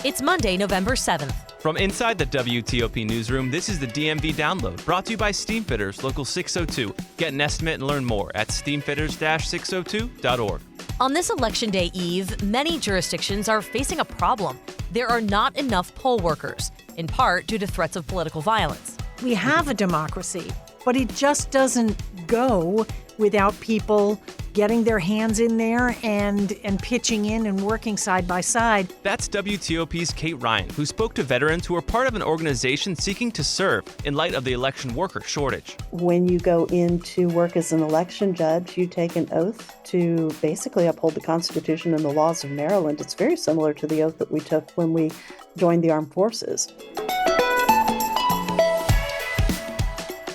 It's Monday, November 7th. From inside the WTOP newsroom, this is the DMV Download, brought to you by Steamfitters Local 602. Get an estimate and learn more at steamfitters-602.org. On this Election Day eve, many jurisdictions are facing a problem. There are not enough poll workers, in part due to threats of political violence. We have a democracy, but it just doesn't go without people getting their hands in there and pitching in and working side by side. That's WTOP's Kate Ryan, who spoke to veterans who are part of an organization seeking to serve in light of the election worker shortage. When you go in to work as an election judge, you take an oath to basically uphold the Constitution and the laws of Maryland. It's very similar to the oath that we took when we joined the armed forces.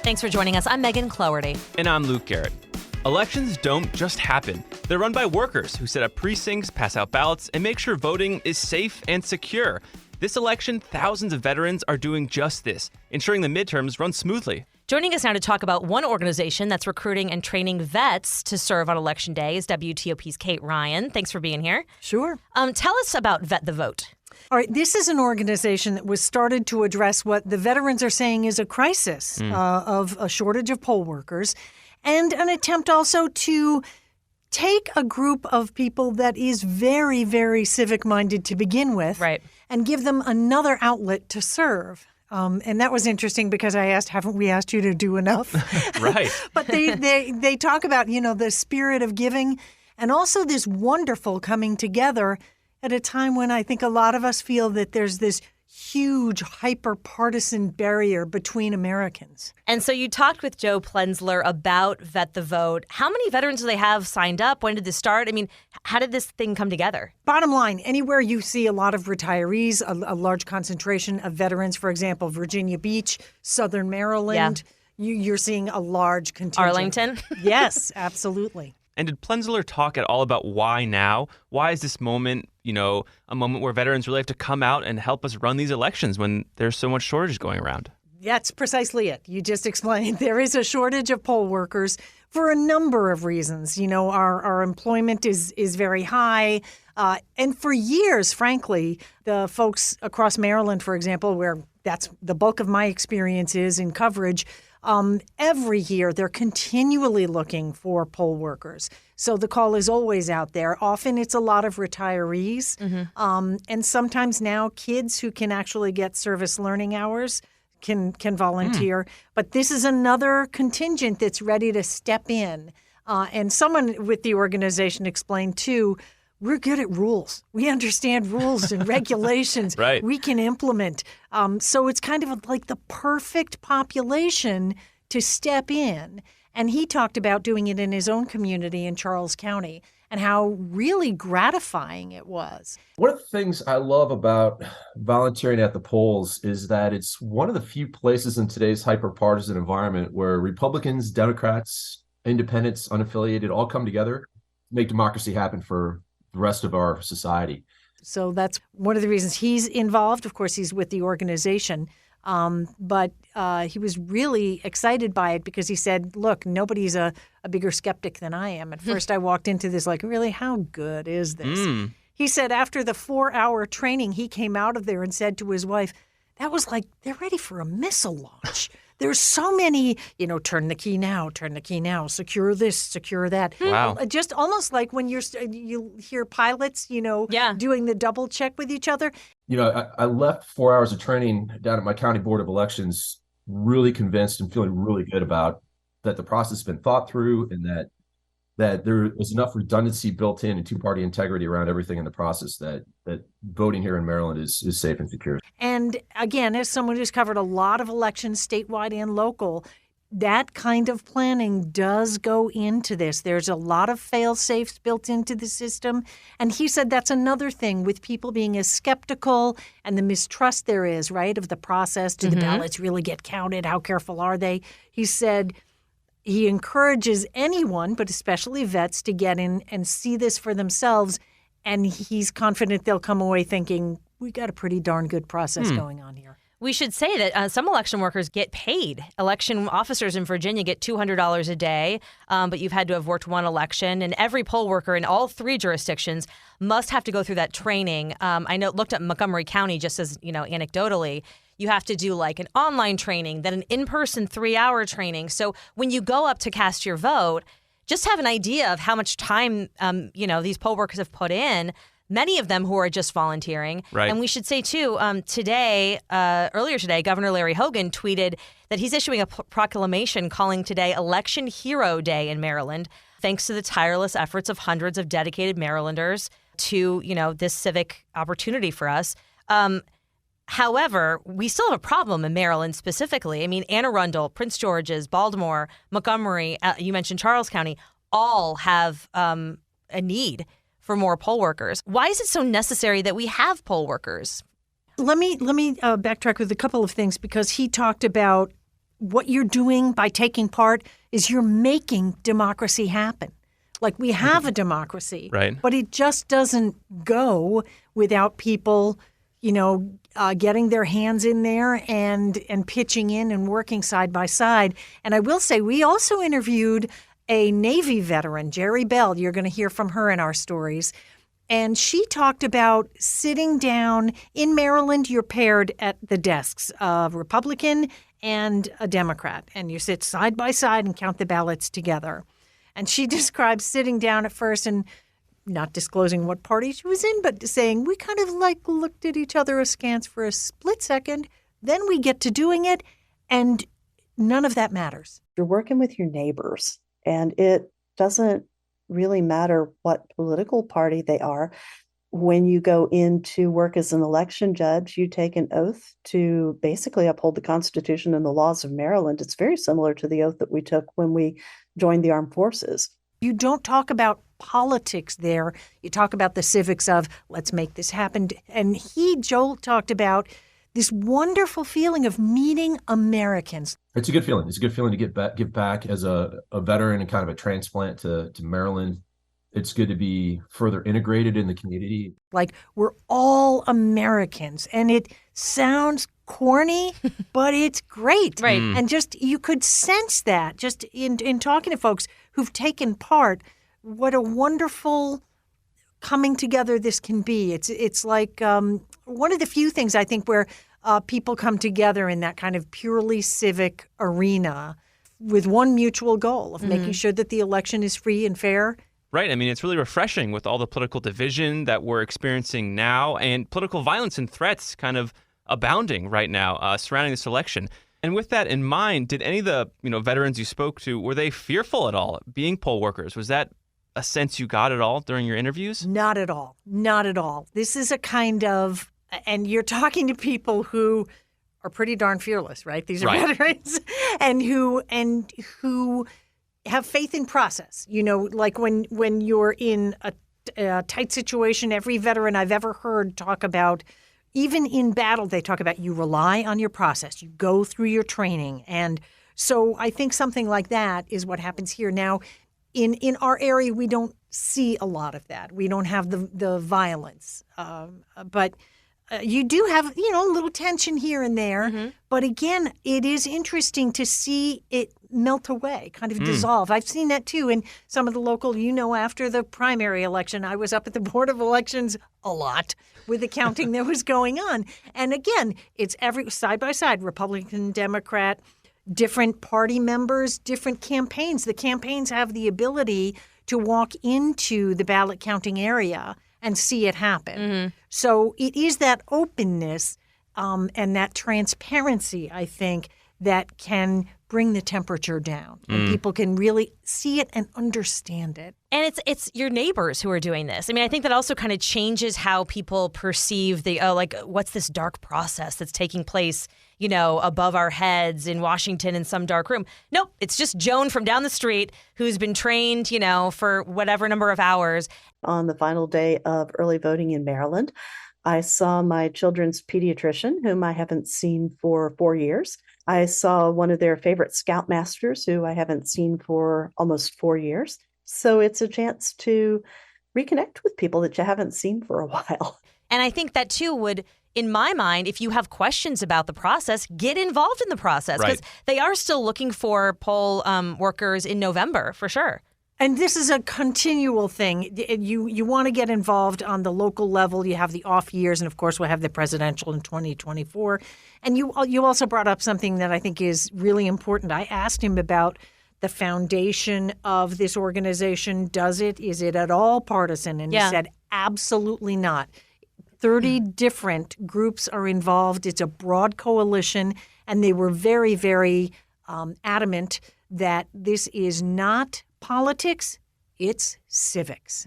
Thanks for joining us. I'm Megan Cloherty. And I'm Luke Garrett. Elections don't just happen. They're run by workers who set up precincts, pass out ballots, and make sure voting is safe and secure. This election, thousands of veterans are doing just this, ensuring the midterms run smoothly. Joining us now to talk about one organization that's recruiting and training vets to serve on Election Day is WTOP's Kate Ryan. Thanks for being here. Sure. Tell us about Vet the Vote. All right, this is an organization that was started to address what the veterans are saying is a crisis of a shortage of poll workers, and an attempt also to take a group of people that is very, very civic-minded to begin with, right, and give them another outlet to serve. And that was interesting because I asked, haven't we asked you to do enough? Right. But they talk about, the spirit of giving and also this wonderful coming together at a time when I think a lot of us feel that there's this huge hyper-partisan barrier between Americans. And so you talked with Joe Plensler about Vet the Vote. How many veterans do they have signed up? When did this start? I mean, how did this thing come together? Bottom line, anywhere you see a lot of retirees, a large concentration of veterans, for example, Virginia Beach, Southern Maryland, you're seeing a large contingent. Arlington? Yes, absolutely. And did Plensler talk at all about why now? Why is this moment, a moment where veterans really have to come out and help us run these elections when there's so much shortage going around? That's precisely it. You just explained. There is a shortage of poll workers for a number of reasons. Our employment is very high. And for years, frankly, the folks across Maryland, for example, where that's the bulk of my experience is in coverage, every year, they're continually looking for poll workers. So the call is always out there. Often it's a lot of retirees. And sometimes now kids who can actually get service learning hours can volunteer. But this is another contingent that's ready to step in. And someone with the organization explained, too, we're good at rules. We understand rules and regulations. Right. We can implement. So it's kind of like the perfect population to step in. And he talked about doing it in his own community in Charles County and how really gratifying it was. One of the things I love about volunteering at the polls is that it's one of the few places in today's hyper-partisan environment where Republicans, Democrats, independents, unaffiliated all come together to make democracy happen for the rest of our society. So that's one of the reasons he's involved. Of course, he's with the organization. But he was really excited by it because he said, look, nobody's a bigger skeptic than I am. At first, I walked into this like, really, how good is this? He said after the 4-hour training, he came out of there and said to his wife, that was like, they're ready for a missile launch. There's so many, turn the key now, secure this, secure that. Wow. Just almost like when you hear pilots, doing the double check with each other. I left 4 hours of training down at my county board of elections really convinced and feeling really good about that the process has been thought through and that there is enough redundancy built in and two-party integrity around everything in the process that voting here in Maryland is safe and secure. And again, as someone who's covered a lot of elections statewide and local, that kind of planning does go into this. There's a lot of fail-safes built into the system. And he said that's another thing with people being as skeptical and the mistrust there is, right, of the process. Do the ballots really get counted? How careful are they? He said he encourages anyone, but especially vets, to get in and see this for themselves. And he's confident they'll come away thinking, we got a pretty darn good process going on here. We should say that some election workers get paid. Election officers in Virginia get $200 a day, but you've had to have worked one election. And every poll worker in all 3 jurisdictions must have to go through that training. I looked at Montgomery County just as, anecdotally. You have to do like an online training, then an in-person 3-hour training. So when you go up to cast your vote, just have an idea of how much time, these poll workers have put in. Many of them who are just volunteering. Right. And we should say, too, earlier today, Governor Larry Hogan tweeted that he's issuing a proclamation calling today Election Hero Day in Maryland, thanks to the tireless efforts of hundreds of dedicated Marylanders to, this civic opportunity for us. However, we still have a problem in Maryland specifically. I mean, Anne Arundel, Prince George's, Baltimore, Montgomery, you mentioned Charles County, all have a need for more poll workers. Why is it so necessary that we have poll workers? Let me backtrack with a couple of things, because he talked about what you're doing by taking part is you're making democracy happen. Like, we have a democracy, right, but it just doesn't go without people, getting their hands in there and pitching in and working side by side. And I will say, we also interviewed a Navy veteran, Jerry Bell. You're going to hear from her in our stories. And she talked about sitting down in Maryland. You're paired at the desks, a Republican and a Democrat, and you sit side by side and count the ballots together. And she described sitting down at first and not disclosing what party she was in, but saying we kind of like looked at each other askance for a split second. Then we get to doing it, and none of that matters. You're working with your neighbors, and it doesn't really matter what political party they are. When you go in to work as an election judge, you take an oath to basically uphold the Constitution and the laws of Maryland. It's very similar to the oath that we took when we joined the armed forces. You don't talk about politics there. You talk about the civics of let's make this happen. And Joel talked about this wonderful feeling of meeting Americans. It's a good feeling. It's a good feeling to give back as a veteran and kind of a transplant to Maryland. It's good to be further integrated in the community. Like, we're all Americans, and it sounds corny, but it's great. Right. And just, you could sense that just in talking to folks who've taken part, what a wonderful coming together this can be. It's like one of the few things I think where people come together in that kind of purely civic arena with one mutual goal of making sure that the election is free and fair. Right. I mean, it's really refreshing with all the political division that we're experiencing now and political violence and threats kind of abounding right now surrounding this election. And with that in mind, did any of the veterans you spoke to, were they fearful at all being poll workers? Was that a sense you got at all during your interviews? Not at all. Not at all. This is a kind of, and you're talking to people who are pretty darn fearless, right? These are veterans and who have faith in process. Like when you're in a tight situation, every veteran I've ever heard talk about, even in battle, they talk about you rely on your process. You go through your training. And so I think something like that is what happens here. Now, in our area, we don't see a lot of that. We don't have the violence. But you do have, a little tension here and there. Mm-hmm. But again, it is interesting to see it melt away, kind of dissolve. I've seen that too in some of the local, after the primary election, I was up at the Board of Elections a lot with the counting that was going on. And again, it's every side by side, Republican, Democrat, different party members, different campaigns. The campaigns have the ability to walk into the ballot counting area and see it happen. Mm-hmm. So it is that openness and that transparency, I think, that can bring the temperature down and people can really see it and understand it. And it's your neighbors who are doing this. I mean, I think that also kind of changes how people perceive what's this dark process that's taking place, above our heads in Washington in some dark room. Nope, it's just Joan from down the street who's been trained, for whatever number of hours. On the final day of early voting in Maryland, I saw my children's pediatrician, whom I haven't seen for 4 years. I saw one of their favorite scoutmasters, who I haven't seen for almost 4 years. So it's a chance to reconnect with people that you haven't seen for a while. And I think that too would, in my mind, if you have questions about the process, get involved in the process, because they are still looking for poll workers in November for sure. And this is a continual thing. You want to get involved on the local level. You have the off years, and of course, we'll have the presidential in 2024. And you also brought up something that I think is really important. I asked him about the foundation of this organization. Is it at all partisan? And he said, absolutely not. 30 different groups are involved. It's a broad coalition, and they were very, very adamant that this is not politics, it's civics.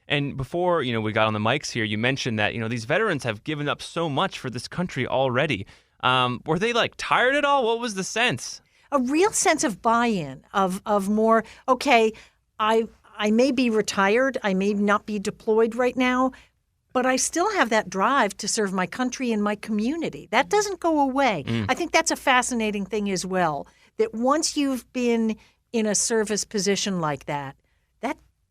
And before, we got on the mics here, you mentioned that, these veterans have given up so much for this country already. Were they tired at all? What was the sense? A real sense of buy-in, of more, okay, I may be retired, I may not be deployed right now, but I still have that drive to serve my country and my community. That doesn't go away. I think that's a fascinating thing as well, that once you've been in a service position like that,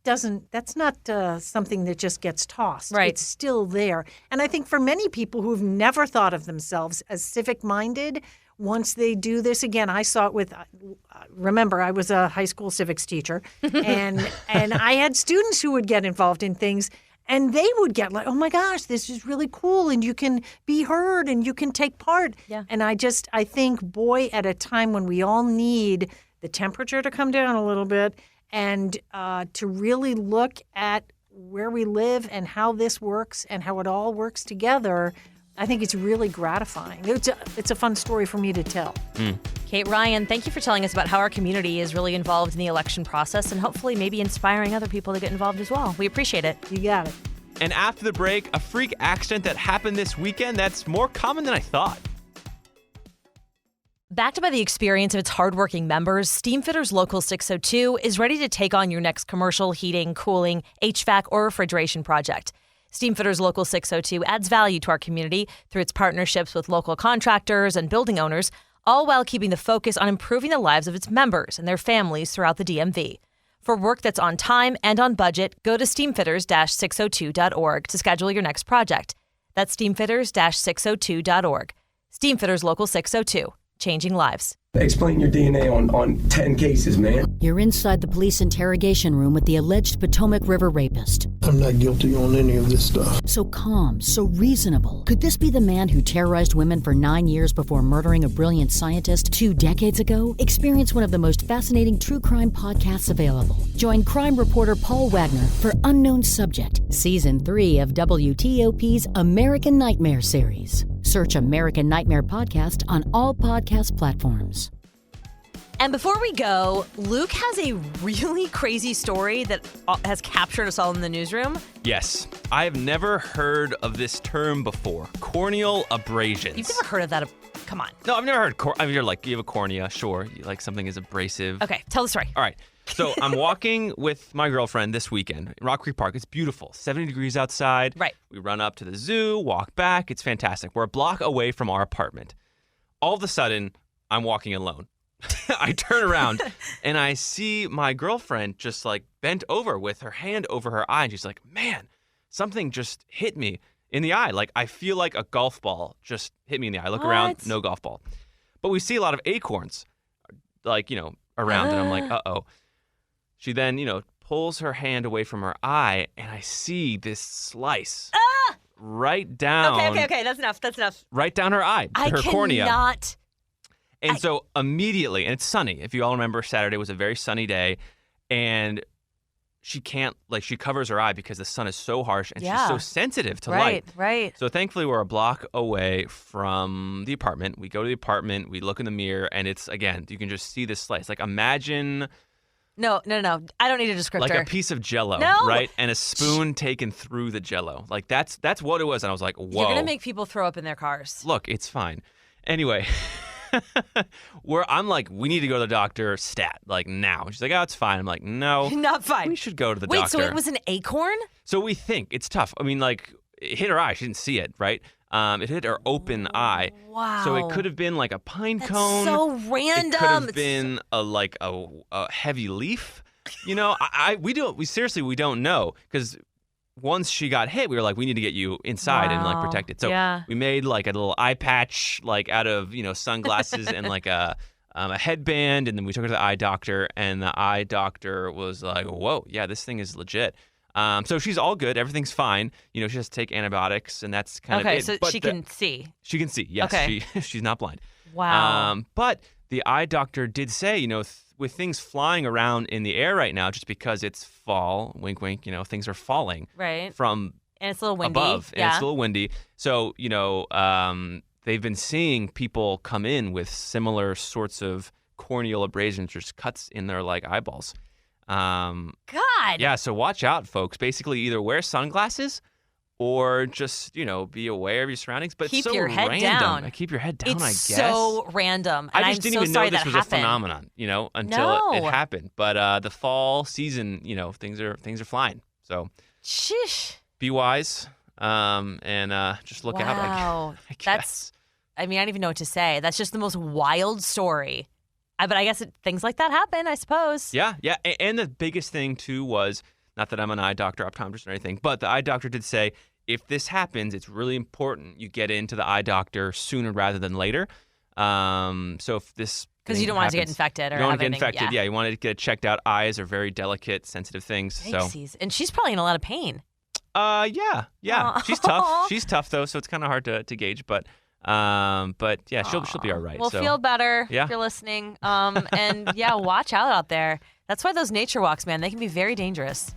that's not something that just gets tossed. Right. It's still there. And I think for many people who've never thought of themselves as civic-minded, once they do this, again, I saw it with, remember, I was a high school civics teacher, and I had students who would get involved in things, and they would get like, oh my gosh, this is really cool, and you can be heard, and you can take part. Yeah. And I think, boy, at a time when we all need the temperature to come down a little bit and to really look at where we live and how this works and how it all works together, I think it's really gratifying. It's a fun story for me to tell. Kate Ryan, thank you for telling us about how our community is really involved in the election process and hopefully maybe inspiring other people to get involved as well. We appreciate it. You got it. And after the break, a freak accident that happened this weekend that's more common than I thought. Backed by the experience of its hardworking members, Steamfitters Local 602 is ready to take on your next commercial, heating, cooling, HVAC, or refrigeration project. Steamfitters Local 602 adds value to our community through its partnerships with local contractors and building owners, all while keeping the focus on improving the lives of its members and their families throughout the DMV. For work that's on time and on budget, go to steamfitters-602.org to schedule your next project. That's steamfitters-602.org. Steamfitters Local 602. Changing lives. Explain your DNA on 10 cases, man. You're inside the police interrogation room with the alleged Potomac River rapist. I'm not guilty on any of this stuff. So calm, so reasonable. Could this be the man who terrorized women for 9 years before murdering a brilliant scientist 2 decades ago? Experience one of the most fascinating true crime podcasts available. Join crime reporter Paul Wagner for Unknown Subject, Season 3 of WTOP's American Nightmare series. Search American Nightmare Podcast on all podcast platforms. And before we go, Luke has a really crazy story that has captured us all in the newsroom. Yes, I have never heard of this term before. Corneal abrasions. You've never heard of that? Come on. No, I've never heard. You're like, you have a cornea, sure. Something is abrasive. Okay, tell the story. All right. So I'm walking with my girlfriend this weekend in Rock Creek Park. It's beautiful, 70 degrees outside. Right. We run up to the zoo, walk back. It's fantastic. We're a block away from our apartment. All of a sudden, I'm walking alone. I turn around and I see my girlfriend just bent over with her hand over her eye. And she's like, man, something just hit me in the eye. I feel like a golf ball just hit me in the eye. I look around, no golf ball. But we see a lot of acorns, around. And I'm like, uh-oh. She then, pulls her hand away from her eye and I see this slice right down. Okay. That's enough. Right down her eye, her cornea. cannot. And so immediately, and it's sunny. If you all remember, Saturday was a very sunny day, and she can't, she covers her eye because the sun is so harsh and she's so sensitive to light. Right. So thankfully, we're a block away from the apartment. We go to the apartment, we look in the mirror, and it's, again, you can just see this slice. Imagine... No. I don't need a descriptor. Like a piece of Jell-O, right? And a spoon taken through the Jell-O. That's what it was. And I was like, whoa. You're going to make people throw up in their cars. Look, it's fine. Anyway... I'm like, we need to go to the doctor stat, now. And she's like, oh, it's fine. I'm like, no. Not fine. We should go to the doctor. Wait, so it was an acorn? So we think. It's tough. I mean, it hit her eye. She didn't see it, right? It hit her open eye. Wow. So it could have been a pine cone. So random. It could have been a heavy leaf. We seriously, we don't know because once she got hit, we were like, we need to get you inside and like protect it. So we made like a little eye patch like out of, sunglasses and like a headband. And then we took her to the eye doctor, and the eye doctor was like, whoa, yeah, this thing is legit. So she's all good. Everything's fine. She has to take antibiotics, and that's kind of it. Okay, so But she can see. She can see, yes. Okay. She's not blind. Wow. But the eye doctor did say, with things flying around in the air right now, just because it's fall, wink, wink, things are falling from and it's a little windy. above, and it's a little windy. So, they've been seeing people come in with similar sorts of corneal abrasions, just cuts in their like eyeballs. God. Yeah, so watch out, folks. Basically, either wear sunglasses or just, be aware of your surroundings. But keep it's so your head random. down. Keep your head down, I guess. It's so random. And I just didn't even know this was a phenomenon, until it happened. But the fall season, things are flying. So Shish. be wise and just look out, I guess. I don't even know what to say. That's just the most wild story. But I guess things like that happen, I suppose. Yeah. And the biggest thing, too, was, not that I'm an eye doctor, optometrist or anything, but the eye doctor did say, if this happens, it's really important you get into the eye doctor sooner rather than later. So if this because you don't want it to get infected or you don't want to get anything. infected. Yeah, you want to get it checked out. Eyes are very delicate, sensitive things. Yikesies. And she's probably in a lot of pain. Yeah. Aww. She's tough. She's tough though, so it's kind of hard to gauge. But yeah, she'll be all right. We'll so. feel better Yeah. if you're listening. And yeah, watch out there. That's why those nature walks, man, they can be very dangerous.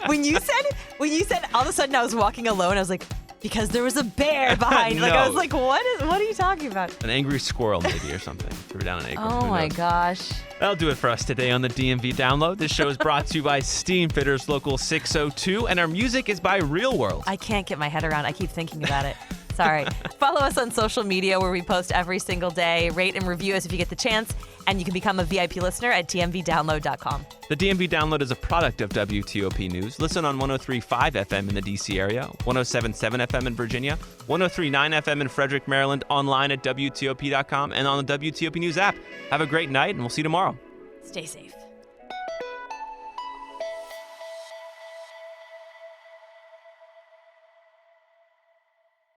When you said all of a sudden I was walking alone, I was like, because there was a bear behind. No. Like I was like, what are you talking about? An angry squirrel maybe or something. Threw down an egg. Oh my gosh. That'll do it for us today on the DMV Download. This show is brought to you by Steam Fitters Local 602, and our music is by Real World. I can't get my head around. I keep thinking about it. Sorry. Follow us on social media where we post every single day. Rate and review us if you get the chance. And you can become a VIP listener at tmvdownload.com. The DMV Download is a product of WTOP News. Listen on 103.5 FM in the D.C. area, 107.7 FM in Virginia, 103.9 FM in Frederick, Maryland, online at WTOP.com, and on the WTOP News app. Have a great night, and we'll see you tomorrow. Stay safe.